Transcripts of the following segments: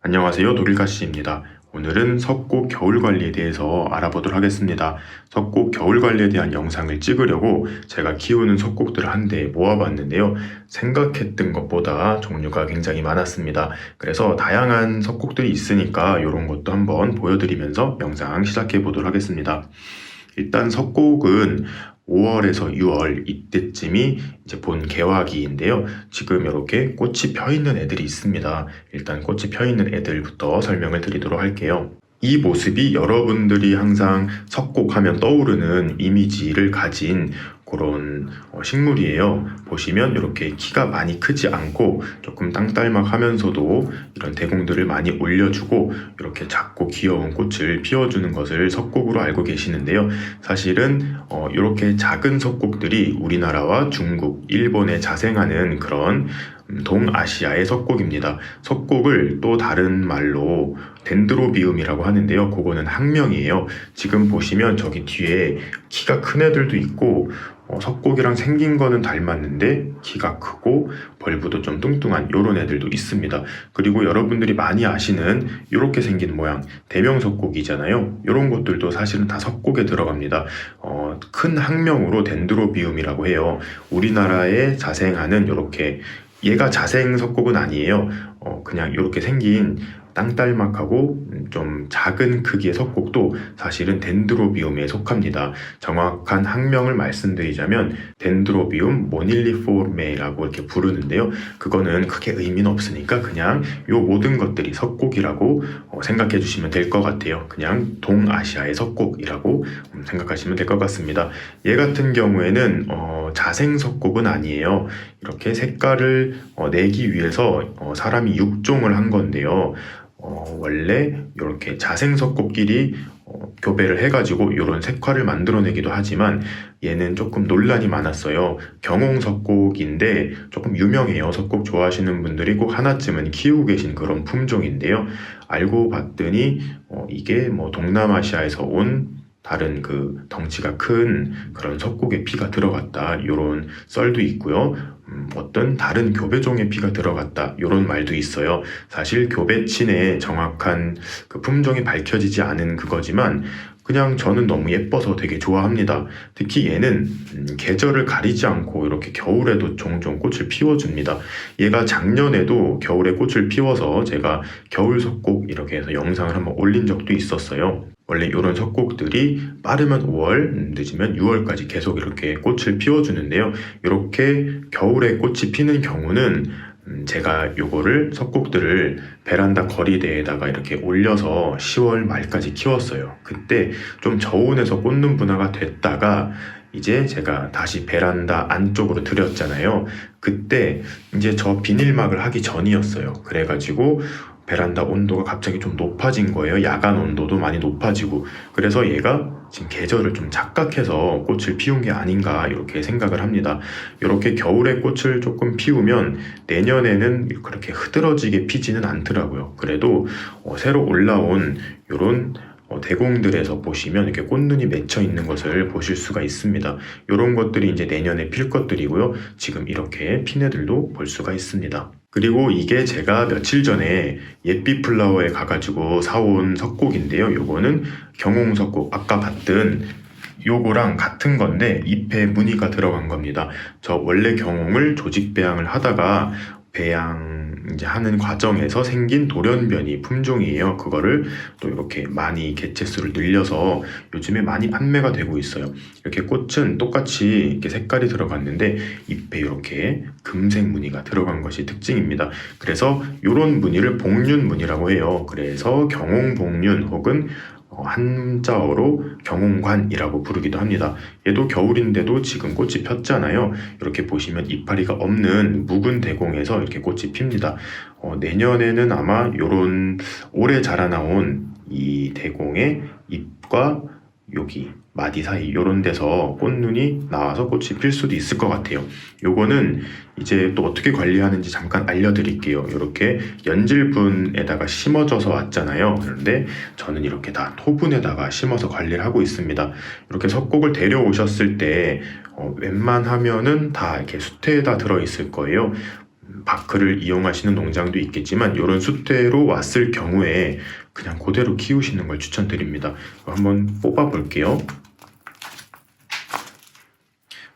안녕하세요. 독일가씨입니다. 오늘은 석곡 겨울 관리에 대해서 알아보도록 하겠습니다. 석곡 겨울 관리에 대한 영상을 찍으려고 제가 키우는 석곡들을 한데 모아봤는데요. 생각했던 것보다 종류가 굉장히 많았습니다. 그래서 다양한 석곡들이 있으니까 이런 것도 한번 보여드리면서 영상 시작해 보도록 하겠습니다. 일단 석곡은 5월에서 6월 이때쯤이 이제 본 개화기인데요. 지금 이렇게 꽃이 펴 있는 애들이 있습니다. 일단 꽃이 펴 있는 애들부터 설명을 드리도록 할게요. 이 모습이 여러분들이 항상 석곡하면 떠오르는 이미지를 가진 그런 식물이에요. 보시면 이렇게 키가 많이 크지 않고 조금 땅딸막하면서도 이런 대공들을 많이 올려주고 이렇게 작고 귀여운 꽃을 피워주는 것을 석곡으로 알고 계시는데요. 사실은 이렇게 작은 석곡들이 우리나라와 중국, 일본에 자생하는 그런 동아시아의 석곡입니다. 석곡을 또 다른 말로 덴드로비움이라고 하는데요. 그거는 학명이에요. 지금 보시면 저기 뒤에 키가 큰 애들도 있고 석곡이랑 생긴 거는 닮았는데 키가 크고 벌브도 좀 뚱뚱한 요런 애들도 있습니다. 그리고 여러분들이 많이 아시는 이렇게 생긴 모양 대명석곡이잖아요. 요런 것들도 사실은 다 석곡에 들어갑니다. 큰 학명으로 덴드로비움이라고 해요. 우리나라에 자생하는 요렇게 얘가 자생 석곡은 아니에요. 그냥 이렇게 생긴 땅딸막하고 좀 작은 크기의 석곡도 사실은 덴드로비움에 속합니다. 정확한 학명을 말씀드리자면 덴드로비움 모닐리포메라고 이렇게 부르는데요. 그거는 크게 의미는 없으니까 그냥 요 모든 것들이 석곡이라고 생각해 주시면 될 것 같아요. 그냥 동아시아의 석곡이라고 생각하시면 될 것 같습니다. 얘 같은 경우에는 자생 석곡은 아니에요. 이렇게 색깔을 내기 위해서 사람이 육종을 한 건데요. 원래 이렇게 자생석곡끼리 교배를 해가지고 이런 색화를 만들어내기도 하지만 얘는 조금 논란이 많았어요. 경홍석곡인데 조금 유명해요. 석곡 좋아하시는 분들이 꼭 하나쯤은 키우고 계신 그런 품종인데요. 알고 봤더니 이게 뭐 동남아시아에서 온 다른 그 덩치가 큰 그런 석곡의 피가 들어갔다 이런 썰도 있고요. 어떤 다른 교배종의 피가 들어갔다 이런 말도 있어요. 사실 교배친의 정확한 그 품종이 밝혀지지 않은 그거지만 그냥 저는 너무 예뻐서 되게 좋아합니다. 특히 얘는 계절을 가리지 않고 이렇게 겨울에도 종종 꽃을 피워줍니다. 얘가 작년에도 겨울에 꽃을 피워서 제가 겨울 석곡 이렇게 해서 영상을 한번 올린 적도 있었어요. 원래 이런 석곡들이 빠르면 5월, 늦으면 6월까지 계속 이렇게 꽃을 피워주는데요. 이렇게 겨울에 꽃이 피는 경우는 제가 요거를 석곡들을 베란다 거리대에다가 이렇게 올려서 10월 말까지 키웠어요. 그때 좀 저온에서 꽂는 분화가 됐다가 이제 제가 다시 베란다 안쪽으로 들였잖아요. 그때 이제 저 비닐막을 하기 전이었어요. 그래가지고 베란다 온도가 갑자기 좀 높아진 거예요. 야간 온도도 많이 높아지고. 그래서 얘가 지금 계절을 좀 착각해서 꽃을 피운 게 아닌가 이렇게 생각을 합니다. 이렇게 겨울에 꽃을 조금 피우면 내년에는 그렇게 흐드러지게 피지는 않더라고요. 그래도 새로 올라온 이런 대공들에서 보시면 이렇게 꽃눈이 맺혀 있는 것을 보실 수가 있습니다. 이런 것들이 이제 내년에 필 것들이고요. 지금 이렇게 핀 애들도 볼 수가 있습니다. 그리고 이게 제가 며칠 전에 예삐 플라워에 가가지고 사온 석곡인데요. 요거는 경홍석곡, 아까 봤던 요거랑 같은 건데 잎에 무늬가 들어간 겁니다. 저 원래 경홍을 조직 배양을 하다가 배양 이제 하는 과정에서 생긴 돌연변이 품종이에요. 그거를 또 이렇게 많이 개체수를 늘려서 요즘에 많이 판매가 되고 있어요. 이렇게 꽃은 똑같이 이렇게 색깔이 들어갔는데 잎에 이렇게 금색 무늬가 들어간 것이 특징입니다. 그래서 이런 무늬를 복륜 무늬라고 해요. 그래서 경홍복륜 혹은 한자어로 경홍관이라고 부르기도 합니다. 얘도 겨울인데도 지금 꽃이 폈잖아요. 이렇게 보시면 이파리가 없는 묵은 대공에서 이렇게 꽃이 핍니다. 내년에는 아마 요런 올해 자라나온 이 대공의 잎과 여기 마디 사이 요런 데서 꽃눈이 나와서 꽃이 필 수도 있을 것 같아요. 요거는 이제 또 어떻게 관리하는지 잠깐 알려드릴게요. 이렇게 연질분에다가 심어져서 왔잖아요. 그런데 저는 이렇게 다 토분에다가 심어서 관리를 하고 있습니다. 이렇게 석곡을 데려오셨을 때 웬만하면은 다 이렇게 수태에다 들어있을 거예요. 바크를 이용하시는 농장도 있겠지만 이런 수태로 왔을 경우에 그냥 그대로 키우시는 걸 추천드립니다. 한번 뽑아 볼게요.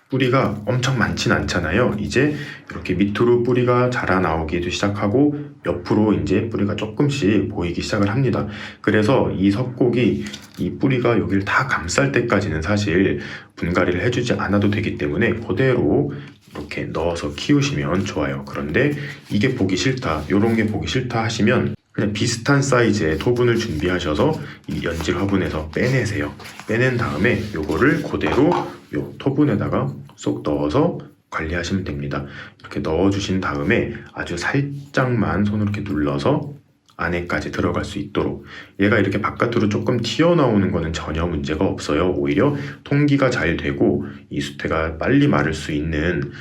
뿌리가 엄청 많진 않잖아요. 이제 이렇게 밑으로 뿌리가 자라 나오기도 시작하고 옆으로 이제 뿌리가 조금씩 보이기 시작을 합니다. 그래서 이 석곡이 이 뿌리가 여기를 다 감쌀 때까지는 사실 분갈이를 해주지 않아도 되기 때문에 그대로 이렇게 넣어서 키우시면 좋아요. 그런데 이게 보기 싫다, 이런 게 보기 싫다 하시면 그냥 비슷한 사이즈의 토분을 준비하셔서 이 연질 화분에서 빼내세요. 빼낸 다음에 요거를 그대로 요 토분에다가 쏙 넣어서 관리하시면 됩니다. 이렇게 넣어주신 다음에 아주 살짝만 손으로 이렇게 눌러서 안에까지 들어갈 수 있도록, 얘가 이렇게 바깥으로 조금 튀어나오는 거는 전혀 문제가 없어요. 오히려 통기가 잘 되고 이 수태가 빨리 마를 수 있는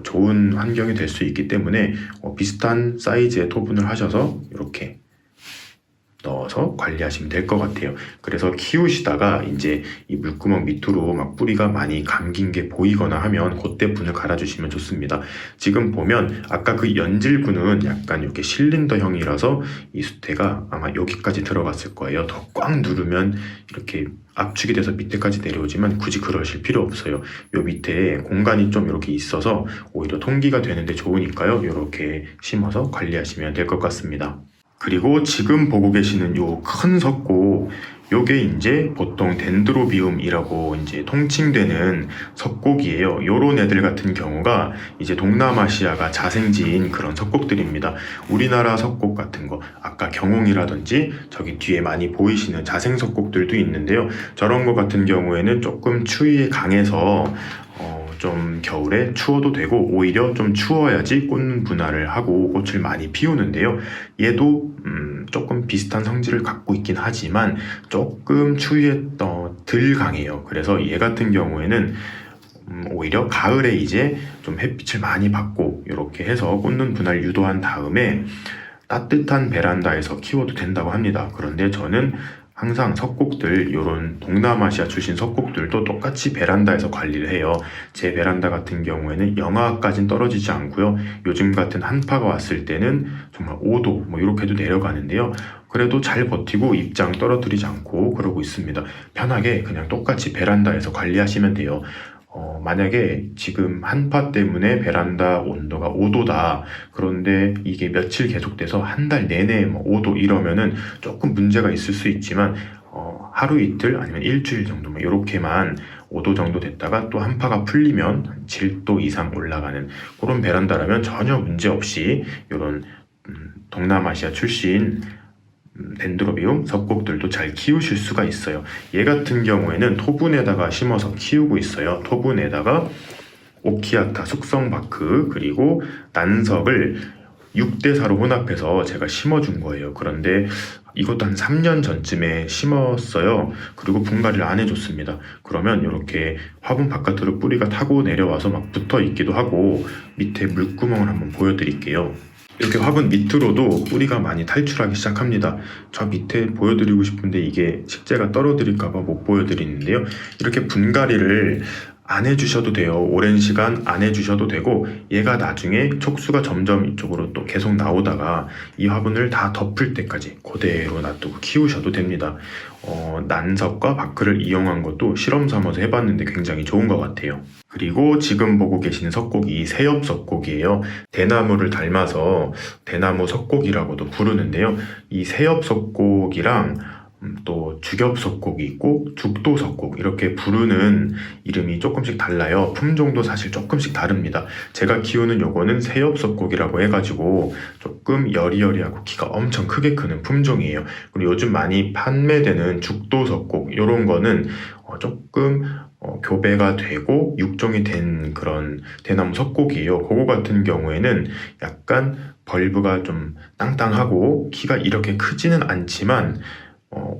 좋은 환경이 될 수 있기 때문에 비슷한 사이즈의 토분을 하셔서 이렇게 넣어서 관리하시면 될 것 같아요. 그래서 키우시다가 이제 이 물구멍 밑으로 막 뿌리가 많이 감긴 게 보이거나 하면 그때 분을 갈아주시면 좋습니다. 지금 보면 아까 그 연질분은 약간 이렇게 실린더형이라서 이 수태가 아마 여기까지 들어갔을 거예요. 더 꽉 누르면 이렇게 압축이 돼서 밑에까지 내려오지만 굳이 그러실 필요 없어요. 요 밑에 공간이 좀 이렇게 있어서 오히려 통기가 되는데 좋으니까요. 이렇게 심어서 관리하시면 될 것 같습니다. 그리고 지금 보고 계시는 요 큰 석고, 요게 이제 보통 덴드로비움이라고 이제 통칭되는 석곡이에요. 요런 애들 같은 경우가 이제 동남아시아가 자생지인 그런 석곡들입니다. 우리나라 석곡 같은 거, 아까 경웅이라든지 저기 뒤에 많이 보이시는 자생 석곡들도 있는데요. 저런 거 같은 경우에는 조금 추위에 강해서 좀 겨울에 추워도 되고 오히려 좀 추워야지 꽃 분할을 하고 꽃을 많이 피우는데요. 얘도 조금 비슷한 성질을 갖고 있긴 하지만 조금 추위에 덜 강해요. 그래서 얘 같은 경우에는 오히려 가을에 이제 좀 햇빛을 많이 받고 이렇게 해서 꽃눈 분할 유도한 다음에 따뜻한 베란다에서 키워도 된다고 합니다. 그런데 저는 항상 석곡들, 요런 동남아시아 출신 석곡들도 똑같이 베란다에서 관리를 해요. 제 베란다 같은 경우에는 영하까진 떨어지지 않고요. 요즘 같은 한파가 왔을 때는 정말 5도 뭐 이렇게도 내려가는데요. 그래도 잘 버티고 입장 떨어뜨리지 않고 그러고 있습니다. 편하게 그냥 똑같이 베란다에서 관리하시면 돼요. 만약에 지금 한파 때문에 베란다 온도가 5도다. 그런데 이게 며칠 계속돼서 한 달 내내 뭐 5도 이러면은 조금 문제가 있을 수 있지만, 하루 이틀 아니면 일주일 정도만 이렇게만 5도 정도 됐다가 또 한파가 풀리면 한 7도 이상 올라가는 그런 베란다라면 전혀 문제 없이 이런 동남아시아 출신 덴드로비움 석곡들도 잘 키우실 수가 있어요. 얘 같은 경우에는 토분에다가 심어서 키우고 있어요. 토분에다가 오키아타 숙성바크 그리고 난석을 6대4로 혼합해서 제가 심어준 거예요. 그런데 이것도 한 3년 전쯤에 심었어요. 그리고 분갈이를 안 해줬습니다. 그러면 이렇게 화분 바깥으로 뿌리가 타고 내려와서 막 붙어 있기도 하고, 밑에 물구멍을 한번 보여드릴게요. 이렇게 화분 밑으로도 뿌리가 많이 탈출하기 시작합니다. 저 밑에 보여드리고 싶은데 이게 식재가 떨어뜨릴까봐 못 보여드리는데요. 이렇게 분갈이를 안 해주셔도 돼요. 오랜 시간 안 해주셔도 되고, 얘가 나중에 촉수가 점점 이쪽으로 또 계속 나오다가 이 화분을 다 덮을 때까지 그대로 놔두고 키우셔도 됩니다. 난석과 바크를 이용한 것도 실험 삼아서 해봤는데 굉장히 좋은 것 같아요. 그리고 지금 보고 계시는 석곡이 새엽 석곡이에요. 대나무를 닮아서 대나무 석곡이라고도 부르는데요. 이 새엽 석곡이랑 또 주겹석곡이 있고 죽도석곡 이렇게 부르는 이름이 조금씩 달라요. 품종도 사실 조금씩 다릅니다. 제가 키우는 요거는 새엽석곡이라고 해가지고 조금 여리여리하고 키가 엄청 크게 크는 품종이에요. 그리고 요즘 많이 판매되는 죽도석곡 이런 거는 조금 교배가 되고 육종이 된 그런 대나무 석곡이에요. 그거 같은 경우에는 약간 벌브가 좀 땅땅하고 키가 이렇게 크지는 않지만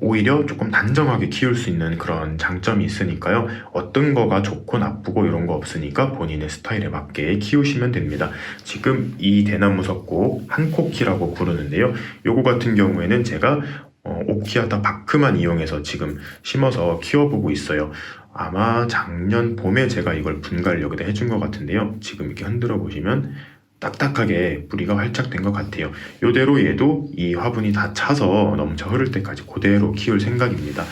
오히려 조금 단정하게 키울 수 있는 그런 장점이 있으니까요. 어떤 거가 좋고 나쁘고 이런 거 없으니까 본인의 스타일에 맞게 키우시면 됩니다. 지금 이 대나무 석곡 한코키라고 부르는데요. 요거 같은 경우에는 제가 오키아타 바크만 이용해서 지금 심어서 키워보고 있어요. 아마 작년 봄에 제가 이걸 분갈이 여기다 해준 것 같은데요. 지금 이렇게 흔들어 보시면 딱딱하게 뿌리가 활짝 된 것 같아요. 요대로 얘도 이 화분이 다 차서 넘쳐 흐를 때까지 그대로 키울 생각입니다.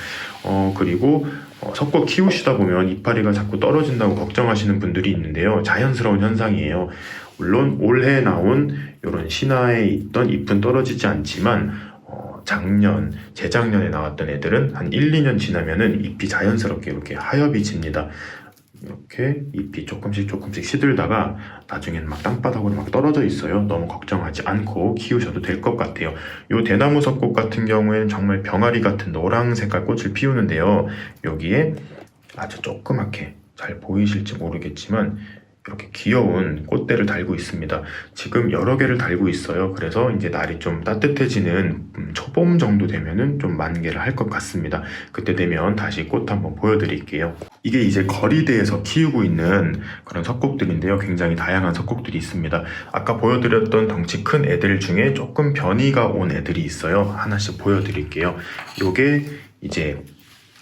그리고 석고 키우시다 보면 이파리가 자꾸 떨어진다고 걱정하시는 분들이 있는데요. 자연스러운 현상이에요. 물론 올해 나온 이런 신화에 있던 잎은 떨어지지 않지만 작년, 재작년에 나왔던 애들은 한 1, 2년 지나면은 잎이 자연스럽게 이렇게 하엽이 집니다. 이렇게 잎이 조금씩 시들다가 나중에는 막 땅바닥으로 막 떨어져 있어요. 너무 걱정하지 않고 키우셔도 될 것 같아요. 요 대나무 석곡 같은 경우에는 정말 병아리 같은 노랑 색깔 꽃을 피우는데요. 여기에 아주 조그맣게 잘 보이실지 모르겠지만 이렇게 귀여운 꽃대를 달고 있습니다. 지금 여러 개를 달고 있어요. 그래서 이제 날이 좀 따뜻해지는 초봄 정도 되면은 좀 만개를 할 것 같습니다. 그때 되면 다시 꽃 한번 보여드릴게요. 이게 이제 거리대에서 키우고 있는 그런 석곡들인데요. 굉장히 다양한 석곡들이 있습니다. 아까 보여드렸던 덩치 큰 애들 중에 조금 변이가 온 애들이 있어요. 하나씩 보여드릴게요. 요게 이제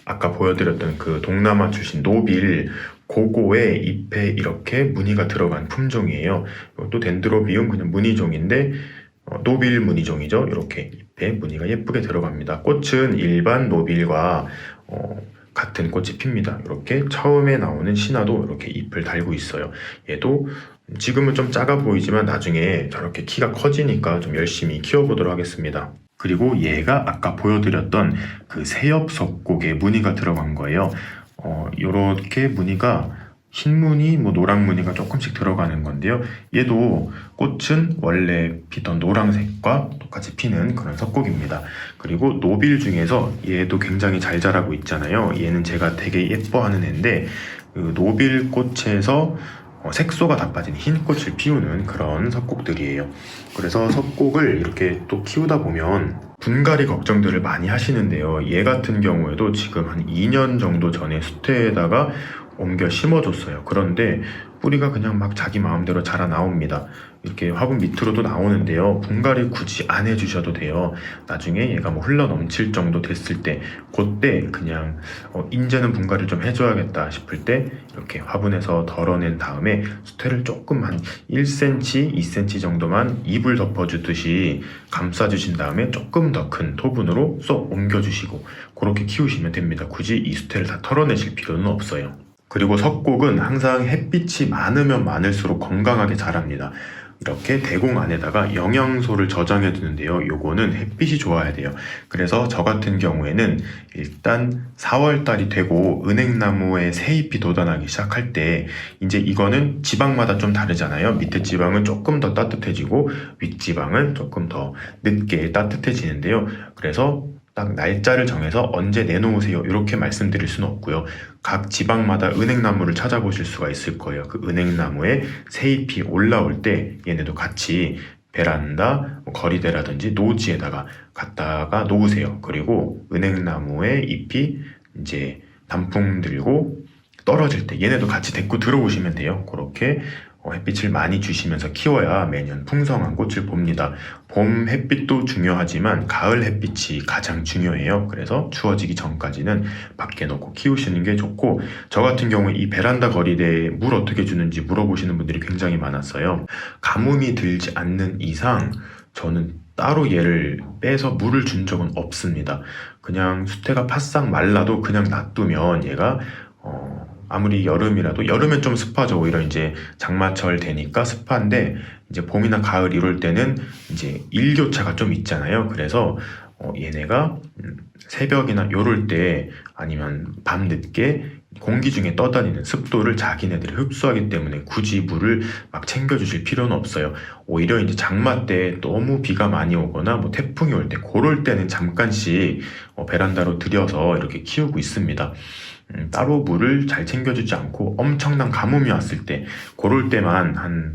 아까 보여드렸던 그 동남아 출신 노빌 고고의 잎에 이렇게 무늬가 들어간 품종이에요. 이것도 덴드로비움 그냥 무늬종인데 노빌 무늬종이죠. 이렇게 잎에 무늬가 예쁘게 들어갑니다. 꽃은 일반 노빌과 같은 꽃이 핍니다. 이렇게 처음에 나오는 신화도 이렇게 잎을 달고 있어요. 얘도 지금은 좀 작아 보이지만 나중에 저렇게 키가 커지니까 좀 열심히 키워보도록 하겠습니다. 그리고 얘가 아까 보여드렸던 그 새엽석곡에 무늬가 들어간 거예요. 요렇게 무늬가 흰 무늬, 노랑 무늬가 조금씩 들어가는 건데요. 얘도 꽃은 원래 피던 노랑색과 똑같이 피는 그런 석곡입니다. 그리고 노빌 중에서 얘도 굉장히 잘 자라고 있잖아요. 얘는 제가 되게 예뻐하는 애인데 그 노빌 꽃에서 색소가 다 빠진 흰 꽃을 피우는 그런 석곡들이에요. 그래서 석곡을 이렇게 또 키우다 보면 분갈이 걱정들을 많이 하시는데요. 얘 같은 경우에도 지금 한 2년 정도 전에 수태에다가 옮겨 심어줬어요. 그런데 뿌리가 그냥 막 자기 마음대로 자라 나옵니다. 이렇게 화분 밑으로도 나오는데요. 분갈이 굳이 안 해주셔도 돼요. 나중에 얘가 흘러 넘칠 정도 됐을 때 그때 그냥 이제는 분갈이를 좀 해줘야겠다 싶을 때 이렇게 화분에서 덜어낸 다음에 수태를 조금 한 1cm, 2cm 정도만 이불 덮어주듯이 감싸주신 다음에 조금 더 큰 토분으로 쏙 옮겨주시고 그렇게 키우시면 됩니다. 굳이 이 수태를 다 털어내실 필요는 없어요. 그리고 석곡은 항상 햇빛이 많으면 많을수록 건강하게 자랍니다. 이렇게 대공 안에다가 영양소를 저장해 두는데요. 요거는 햇빛이 좋아야 돼요. 그래서 저 같은 경우에는 일단 4월 달이 되고 은행나무에 새잎이 돋아나기 시작할 때 이제 이거는 지방마다 좀 다르잖아요. 밑에 지방은 조금 더 따뜻해지고 윗지방은 조금 더 늦게 따뜻해지는데요. 그래서 딱 날짜를 정해서 언제 내놓으세요 이렇게 말씀드릴 수는 없고요. 각 지방마다 은행나무를 찾아보실 수가 있을 거예요. 그 은행나무에 새잎이 올라올 때 얘네도 같이 베란다, 거리대라든지 노지에다가 갖다가 놓으세요. 그리고 은행나무의 잎이 이제 단풍 들고 떨어질 때 얘네도 같이 데리고 들어오시면 돼요. 그렇게 햇빛을 많이 주시면서 키워야 매년 풍성한 꽃을 봅니다. 봄 햇빛도 중요하지만 가을 햇빛이 가장 중요해요. 그래서 추워지기 전까지는 밖에 놓고 키우시는 게 좋고 저 같은 경우에 이 베란다 거리대에 물 어떻게 주는지 물어보시는 분들이 굉장히 많았어요. 가뭄이 들지 않는 이상 저는 따로 얘를 빼서 물을 준 적은 없습니다. 그냥 수태가 바싹 말라도 그냥 놔두면 얘가 아무리 여름이라도 여름엔 좀 습하죠. 오히려 이제 장마철 되니까 습한데 이제 봄이나 가을 이럴 때는 이제 일교차가 좀 있잖아요. 그래서 얘네가 새벽이나 요럴 때 아니면 밤 늦게 공기 중에 떠다니는 습도를 자기네들이 흡수하기 때문에 굳이 물을 막 챙겨주실 필요는 없어요. 오히려 이제 장마 때 너무 비가 많이 오거나 태풍이 올 때 그럴 때는 잠깐씩 베란다로 들여서 이렇게 키우고 있습니다. 따로 물을 잘 챙겨주지 않고 엄청난 가뭄이 왔을 때 그럴 때만 한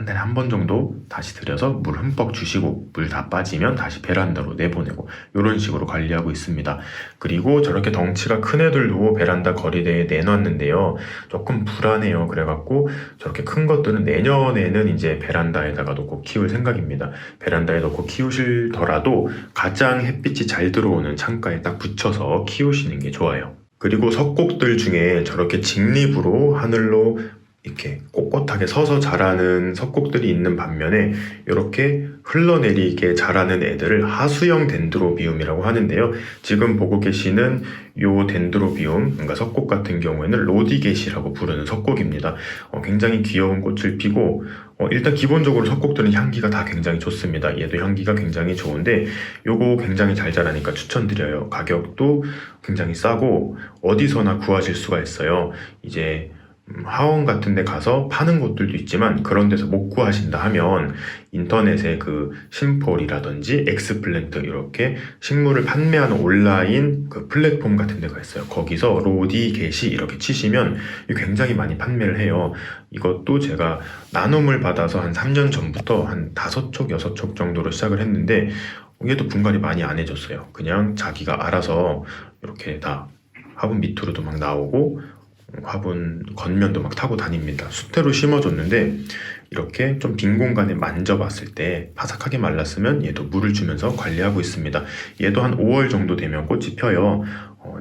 달에 한 번 정도 다시 들여서 물 흠뻑 주시고 물 다 빠지면 다시 베란다로 내보내고 이런 식으로 관리하고 있습니다. 그리고 저렇게 덩치가 큰 애들도 베란다 거리대에 내놨는데요. 조금 불안해요. 그래갖고 저렇게 큰 것들은 내년에는 이제 베란다에다가 놓고 키울 생각입니다. 베란다에 놓고 키우실더라도 가장 햇빛이 잘 들어오는 창가에 딱 붙여서 키우시는 게 좋아요. 그리고 석곡들 중에 저렇게 직립으로 하늘로 이렇게 꼿꼿하게 서서 자라는 석곡들이 있는 반면에 이렇게 흘러내리게 자라는 애들을 하수형 덴드로비움이라고 하는데요. 지금 보고 계시는 요 덴드로비움, 그러니까 석곡 같은 경우에는 로디게시라고 부르는 석곡입니다. 굉장히 귀여운 꽃을 피고 일단 기본적으로 석곡들은 향기가 다 굉장히 좋습니다. 얘도 향기가 굉장히 좋은데 요거 굉장히 잘 자라니까 추천드려요. 가격도 굉장히 싸고 어디서나 구하실 수가 있어요. 이제 하원 같은 데 가서 파는 곳들도 있지만 그런 데서 못 구하신다 하면 인터넷에 그 심폴이라든지 엑스플랜트 이렇게 식물을 판매하는 온라인 그 플랫폼 같은 데가 있어요. 거기서 로디 게시 이렇게 치시면 굉장히 많이 판매를 해요. 이것도 제가 나눔을 받아서 한 3년 전부터 한 5촉, 6촉 정도로 시작을 했는데 얘도 분갈이 많이 안 해줬어요. 그냥 자기가 알아서 이렇게 다 화분 밑으로도 막 나오고 화분 겉면도 막 타고 다닙니다. 수태로 심어줬는데 이렇게 좀 빈 공간에 만져봤을 때 바삭하게 말랐으면 얘도 물을 주면서 관리하고 있습니다. 얘도 한 5월 정도 되면 꽃이 펴요.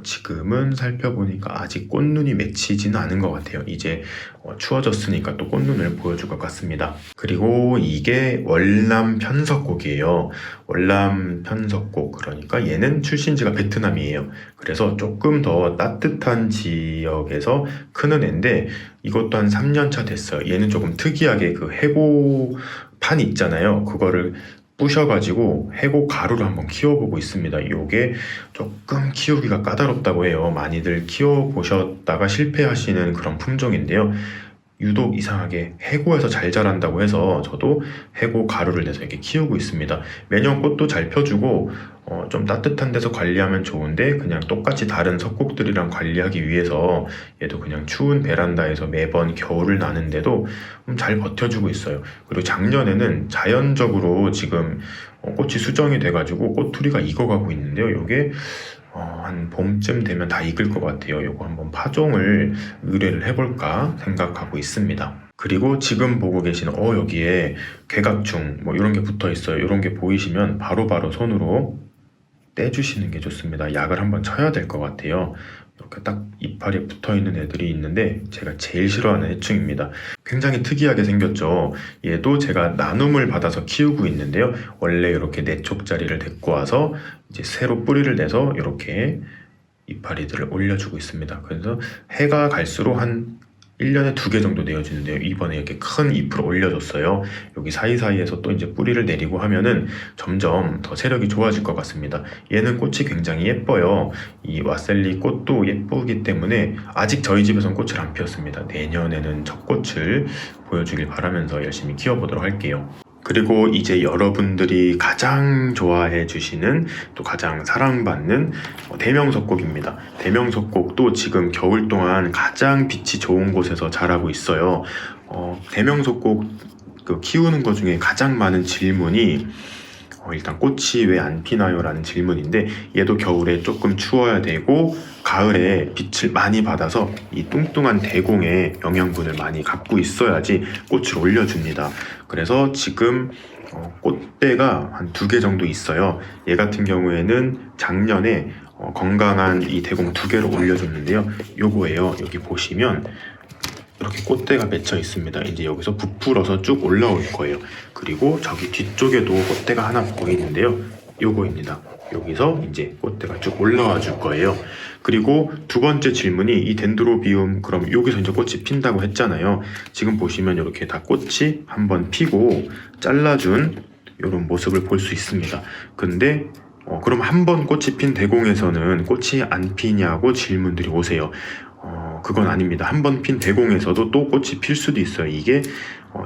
지금은 살펴보니까 아직 꽃눈이 맺히지는 않은 것 같아요. 이제 추워졌으니까 또 꽃눈을 보여줄 것 같습니다. 그리고 이게 월남 편석곡이에요. 월남 편석곡, 그러니까 얘는 출신지가 베트남이에요. 그래서 조금 더 따뜻한 지역에서 크는 애인데 이것도 한 3년 차 됐어요. 얘는 조금 특이하게 그 해고판 있잖아요. 그거를 부셔가지고 해고 가루를 한번 키워보고 있습니다. 요게 조금 키우기가 까다롭다고 해요. 많이들 키워보셨다가 실패하시는 그런 품종인데요. 유독 이상하게 해고해서 잘 자란다고 해서 저도 해고 가루를 내서 이렇게 키우고 있습니다. 매년 꽃도 잘 펴주고 좀 따뜻한 데서 관리하면 좋은데 그냥 똑같이 다른 석곡들이랑 관리하기 위해서 얘도 그냥 추운 베란다에서 매번 겨울을 나는데도 잘 버텨주고 있어요. 그리고 작년에는 자연적으로 지금 꽃이 수정이 돼가지고 꼬투리가 익어가고 있는데요. 요게 한 봄쯤 되면 다 익을 것 같아요. 요거 한번 파종을 의뢰를 해볼까 생각하고 있습니다. 그리고 지금 보고 계시는 여기에 괴각충 뭐 이런 게 붙어 있어요. 이런 게 보이시면 바로바로 손으로 떼주시는 게 좋습니다. 약을 한번 쳐야 될 것 같아요. 이렇게 딱 이파리에 붙어 있는 애들이 있는데 제가 제일 싫어하는 해충입니다. 굉장히 특이하게 생겼죠. 얘도 제가 나눔을 받아서 키우고 있는데요. 원래 이렇게 4촉짜리를 데리고 와서 이제 새로 뿌리를 내서 이렇게 이파리들을 올려주고 있습니다. 그래서 해가 갈수록 한 1년에 2개 정도 내어주는데요. 이번에 이렇게 큰 잎을 올려줬어요. 여기 사이사이에서 또 이제 뿌리를 내리고 하면은 점점 더 세력이 좋아질 것 같습니다. 얘는 꽃이 굉장히 예뻐요. 이 와셀리 꽃도 예쁘기 때문에 아직 저희 집에선 꽃을 안 피웠습니다. 내년에는 첫 꽃을 보여주길 바라면서 열심히 키워보도록 할게요. 그리고 이제 여러분들이 가장 좋아해 주시는 또 가장 사랑받는 대명석곡입니다. 대명석곡도 지금 겨울 동안 가장 빛이 좋은 곳에서 자라고 있어요. 대명석곡 키우는 것 중에 가장 많은 질문이 일단 꽃이 왜 안 피나요? 라는 질문인데 얘도 겨울에 조금 추워야 되고 가을에 빛을 많이 받아서 이 뚱뚱한 대공에 영양분을 많이 갖고 있어야지 꽃을 올려줍니다. 그래서 지금 꽃대가 한 2개 정도 있어요. 얘 같은 경우에는 작년에 건강한 이 대공 2개를 올려줬는데요. 요거예요. 여기 보시면 이렇게 꽃대가 맺혀 있습니다. 이제 여기서 부풀어서 쭉 올라올 거예요. 그리고 저기 뒤쪽에도 꽃대가 하나 보이는데요. 요거입니다. 여기서 이제 꽃대가 쭉 올라와 줄 거예요. 그리고 두 번째 질문이 이 덴드로비움 그럼 여기서 이제 꽃이 핀다고 했잖아요. 지금 보시면 이렇게 다 꽃이 한번 피고 잘라준 이런 모습을 볼 수 있습니다. 근데 그럼 한 번 꽃이 핀 대공에서는 꽃이 안 피냐고 질문들이 오세요. 그건 아닙니다. 한 번 핀 대공에서도 또 꽃이 필 수도 있어요. 이게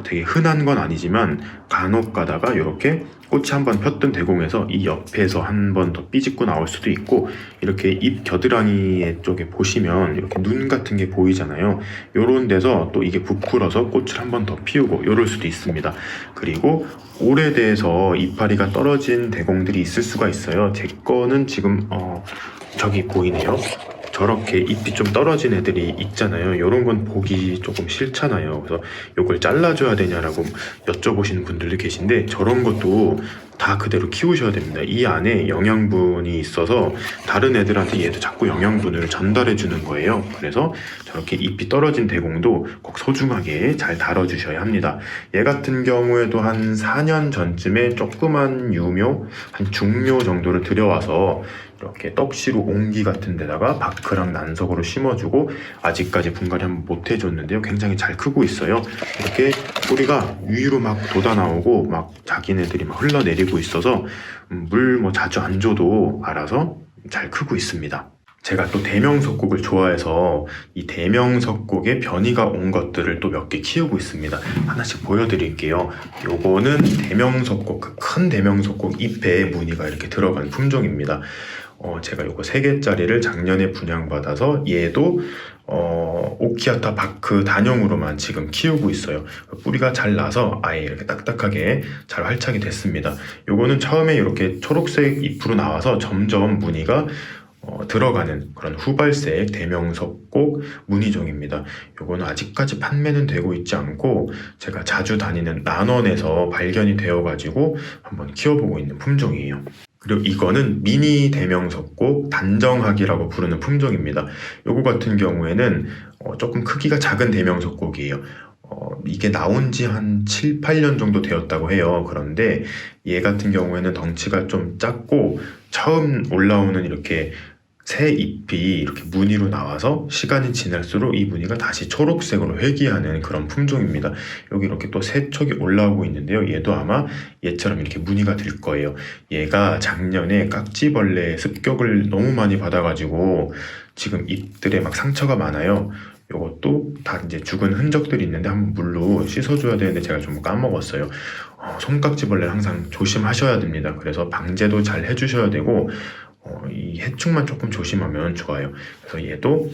되게 흔한 건 아니지만 간혹 가다가 이렇게 꽃이 한 번 폈던 대공에서 이 옆에서 한 번 더 삐집고 나올 수도 있고 이렇게 잎 겨드랑이 쪽에 보시면 이렇게 눈 같은 게 보이잖아요. 요런 데서 또 이게 부풀어서 꽃을 한 번 더 피우고 요럴 수도 있습니다. 그리고 오래돼서 이파리가 떨어진 대공들이 있을 수가 있어요. 제 거는 지금 저기 보이네요. 저렇게 잎이 좀 떨어진 애들이 있잖아요. 이런 건 보기 조금 싫잖아요. 그래서 이걸 잘라줘야 되냐라고 여쭤보시는 분들도 계신데 저런 것도 다 그대로 키우셔야 됩니다. 이 안에 영양분이 있어서 다른 애들한테 얘도 자꾸 영양분을 전달해 주는 거예요. 그래서 저렇게 잎이 떨어진 대공도 꼭 소중하게 잘 다뤄주셔야 합니다. 얘 같은 경우에도 한 4년 전쯤에 조그만 유묘, 한 중묘 정도를 들여와서 이렇게 떡시루 옹기 같은 데다가 바크랑 난석으로 심어주고 아직까지 분갈이 한번 못 해줬는데요. 굉장히 잘 크고 있어요. 이렇게 뿌리가 위로 막 돋아나오고 막 자기네들이 막 흘러내리고 있어서 물 뭐 자주 안 줘도 알아서 잘 크고 있습니다. 제가 또 대명석곡을 좋아해서 이 대명석곡에 변이가 온 것들을 또 몇 개 키우고 있습니다. 하나씩 보여드릴게요. 요거는 대명석곡, 그 큰 대명석곡 잎에 무늬가 이렇게 들어간 품종입니다. 제가 요거 3개짜리를 작년에 분양받아서 얘도 오키아타 바크 단용으로만 지금 키우고 있어요. 뿌리가 잘 나서 아예 이렇게 딱딱하게 잘 활착이 됐습니다. 요거는 처음에 이렇게 초록색 잎으로 나와서 점점 무늬가 들어가는 그런 후발색 대명석곡 무늬종입니다. 요거는 아직까지 판매는 되고 있지 않고 제가 자주 다니는 난원에서 발견이 되어가지고 한번 키워보고 있는 품종이에요. 그리고 이거는 미니 대명석곡 단정학이라고 부르는 품종입니다. 요거 같은 경우에는 조금 크기가 작은 대명석곡이에요. 이게 나온 지 한 7, 8년 정도 되었다고 해요. 그런데 얘 같은 경우에는 덩치가 좀 작고 처음 올라오는 이렇게 새 잎이 이렇게 무늬로 나와서 시간이 지날수록 이 무늬가 다시 초록색으로 회귀하는 그런 품종입니다. 여기 이렇게 또 새 촉이 올라오고 있는데요. 얘도 아마 얘처럼 이렇게 무늬가 될 거예요. 얘가 작년에 깍지벌레의 습격을 너무 많이 받아가지고 지금 잎들에 막 상처가 많아요. 요것도 다 이제 죽은 흔적들이 있는데 한번 물로 씻어줘야 되는데 제가 좀 까먹었어요. 손깍지벌레 항상 조심하셔야 됩니다. 그래서 방제도 잘 해주셔야 되고 이 해충만 조금 조심하면 좋아요. 그래서 얘도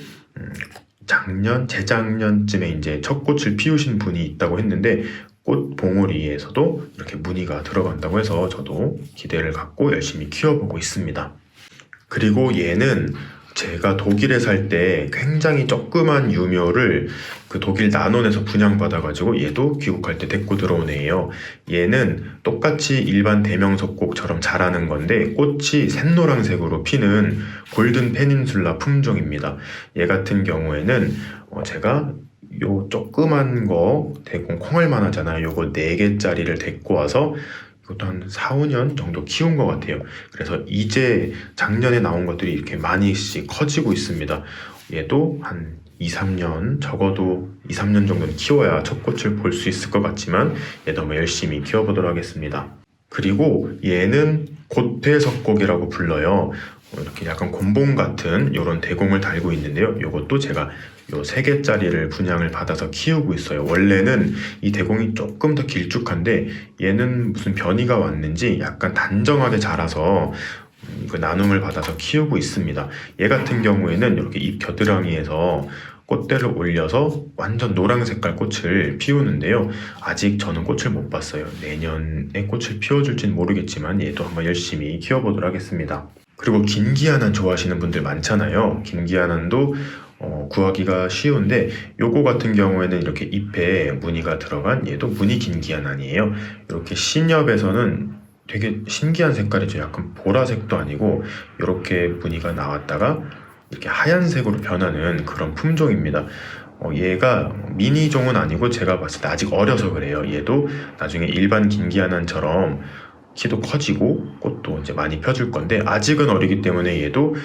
재작년쯤에 이제 첫 꽃을 피우신 분이 있다고 했는데 꽃 봉오리에서도 이렇게 무늬가 들어간다고 해서 저도 기대를 갖고 열심히 키워보고 있습니다. 그리고 얘는 제가 독일에 살 때 굉장히 조그만 유묘를 그 독일 난원에서 분양받아가지고 얘도 귀국할 때 데리고 들어온 애예요. 얘는 똑같이 일반 대명석곡처럼 자라는 건데 꽃이 샛노란색으로 피는 골든 페닌슐라 품종입니다. 얘 같은 경우에는 제가 요 조그만 거 대공 콩알만 하잖아요. 요거 4개짜리를 데리고 와서 이것도 한 4, 5년 정도 키운 것 같아요. 그래서 이제 작년에 나온 것들이 이렇게 많이씩 커지고 있습니다. 얘도 한 2, 3년, 적어도 2, 3년 정도는 키워야 첫 꽃을 볼 수 있을 것 같지만 얘도 한번 열심히 키워보도록 하겠습니다. 그리고 얘는 고태석곡이라고 불러요. 이렇게 약간 곤봉 같은 이런 대공을 달고 있는데요. 이것도 제가 요 3개짜리를 분양을 받아서 키우고 있어요. 원래는 이 대공이 조금 더 길쭉한데 얘는 무슨 변이가 왔는지 약간 단정하게 자라서 그 나눔을 받아서 키우고 있습니다. 얘 같은 경우에는 이렇게 잎 겨드랑이에서 꽃대를 올려서 완전 노란 색깔 꽃을 피우는데요. 아직 저는 꽃을 못 봤어요. 내년에 꽃을 피워줄지는 모르겠지만 얘도 한번 열심히 키워보도록 하겠습니다. 그리고 긴기아난 좋아하시는 분들 많잖아요. 긴기아난도 구하기가 쉬운데 요거 같은 경우에는 이렇게 잎에 무늬가 들어간 얘도 무늬 긴기아난이에요. 이렇게 신엽에서는 되게 신기한 색깔이죠. 약간 보라색도 아니고 이렇게 무늬가 나왔다가 이렇게 하얀색으로 변하는 그런 품종입니다. 얘가 미니종은 아니고 제가 봤을 때 아직 어려서 그래요. 얘도 나중에 일반 긴기아난처럼 키도 커지고 꽃도 이제 많이 펴줄 건데 아직은 어리기 때문에 얘도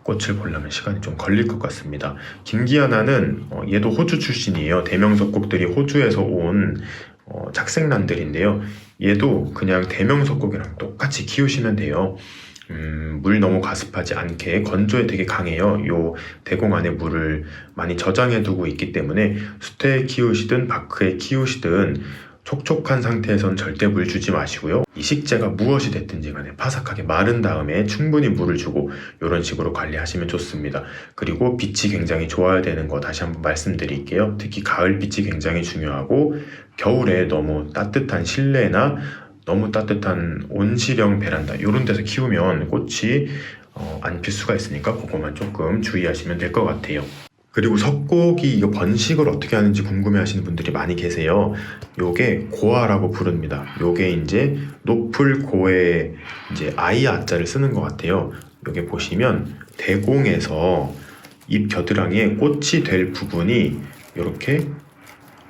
꽃을 보려면 시간이 좀 걸릴 것 같습니다. 긴기아난은 얘도 호주 출신이에요. 대명석곡들이 호주에서 온 착색란들인데요. 얘도 그냥 대명석곡이랑 똑같이 키우시면 돼요. 물 너무 가습하지 않게 건조에 되게 강해요. 요 대공 안에 물을 많이 저장해 두고 있기 때문에 수태에 키우시든 바크에 키우시든 촉촉한 상태에선 절대 물 주지 마시고요. 이 식재가 무엇이 됐든지 간에 바삭하게 마른 다음에 충분히 물을 주고 이런 식으로 관리하시면 좋습니다. 그리고 빛이 굉장히 좋아야 되는 거 다시 한번 말씀드릴게요. 특히 가을 빛이 굉장히 중요하고 겨울에 너무 따뜻한 실내나 너무 따뜻한 온실형 베란다 이런 데서 키우면 꽃이 안 필 수가 있으니까 그것만 조금 주의하시면 될 것 같아요. 그리고 석고기 이거 번식을 어떻게 하는지 궁금해 하시는 분들이 많이 계세요. 요게 고아라고 부릅니다. 요게 이제 높을 고에 이제 아이아자를 쓰는 것 같아요. 요게 보시면 대공에서 잎 겨드랑이에 꽃이 될 부분이 이렇게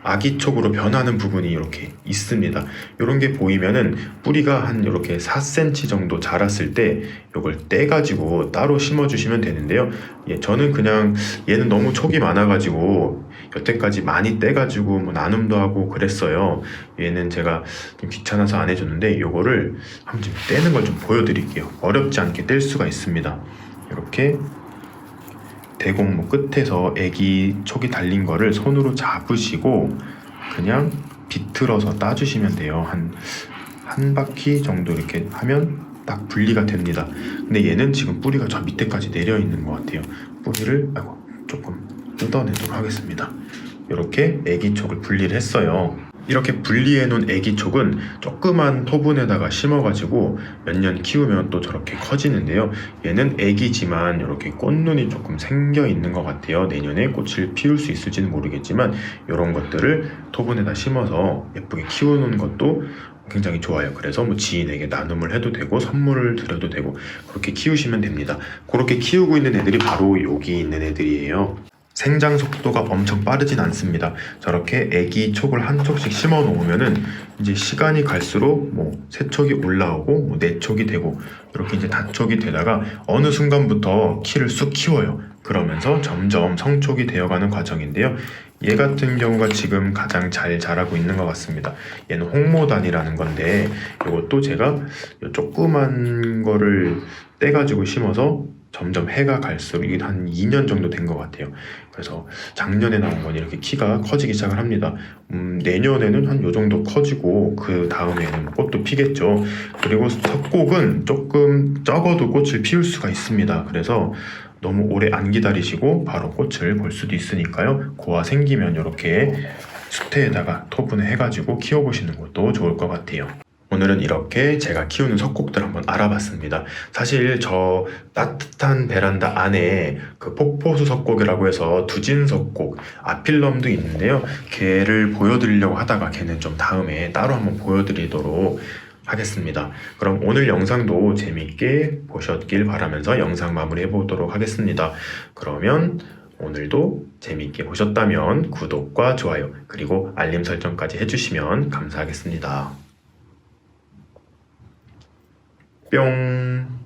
아기촉으로 변하는 부분이 이렇게 있습니다. 이런 게 보이면은 뿌리가 한 이렇게 4cm 정도 자랐을 때 이걸 떼가지고 따로 심어주시면 되는데요. 예, 저는 그냥 얘는 너무 촉이 많아가지고 여태까지 많이 떼가지고 뭐 나눔도 하고 그랬어요. 얘는 제가 좀 귀찮아서 안 해줬는데 이거를 한번 좀 떼는 걸 좀 보여드릴게요. 어렵지 않게 뗄 수가 있습니다. 이렇게 대공무 끝에서 애기 촉이 달린 거를 손으로 잡으시고 그냥 비틀어서 따주시면 돼요. 한 바퀴 정도 이렇게 하면 딱 분리가 됩니다. 근데 얘는 지금 뿌리가 저 밑에까지 내려 있는 것 같아요. 뿌리를 조금 뜯어내도록 하겠습니다. 이렇게 애기 촉을 분리를 했어요. 이렇게 분리해 놓은 애기 촉은 조그만 토분에다가 심어가지고 몇 년 키우면 또 저렇게 커지는데요. 얘는 애기지만 이렇게 꽃눈이 조금 생겨 있는 것 같아요. 내년에 꽃을 피울 수 있을지는 모르겠지만 이런 것들을 토분에다 심어서 예쁘게 키우는 것도 굉장히 좋아요. 그래서 뭐 지인에게 나눔을 해도 되고 선물을 드려도 되고 그렇게 키우시면 됩니다. 그렇게 키우고 있는 애들이 바로 여기 있는 애들이에요. 생장 속도가 엄청 빠르진 않습니다. 저렇게 애기 촉을 한 촉씩 심어 놓으면은 이제 시간이 갈수록 뭐 세 촉이 올라오고 뭐 네 촉이 되고 이렇게 이제 다촉이 되다가 어느 순간부터 키를 쑥 키워요. 그러면서 점점 성촉이 되어가는 과정인데요. 얘 같은 경우가 지금 가장 잘 자라고 있는 것 같습니다. 얘는 홍모단이라는 건데 이것도 제가 조그만 거를 떼가지고 심어서 점점 해가 갈수록 이게 한 2년 정도 된 것 같아요. 그래서 작년에 나온 건 이렇게 키가 커지기 시작을 합니다. 내년에는 한 요 정도 커지고 그 다음에는 꽃도 피겠죠. 그리고 석곡은 조금 적어도 꽃을 피울 수가 있습니다. 그래서 너무 오래 안 기다리시고 바로 꽃을 볼 수도 있으니까요. 고아 생기면 이렇게 수태에다가 토분을 해가지고 키워보시는 것도 좋을 것 같아요. 오늘은 이렇게 제가 키우는 석곡들 한번 알아봤습니다. 사실 저 따뜻한 베란다 안에 그 폭포수 석곡이라고 해서 두진 석곡, 아필럼도 있는데요. 걔를 보여드리려고 하다가 걔는 좀 다음에 따로 한번 보여드리도록 하겠습니다. 그럼 오늘 영상도 재밌게 보셨길 바라면서 영상 마무리해 보도록 하겠습니다. 그러면 오늘도 재밌게 보셨다면 구독과 좋아요 그리고 알림 설정까지 해주시면 감사하겠습니다. 뿅.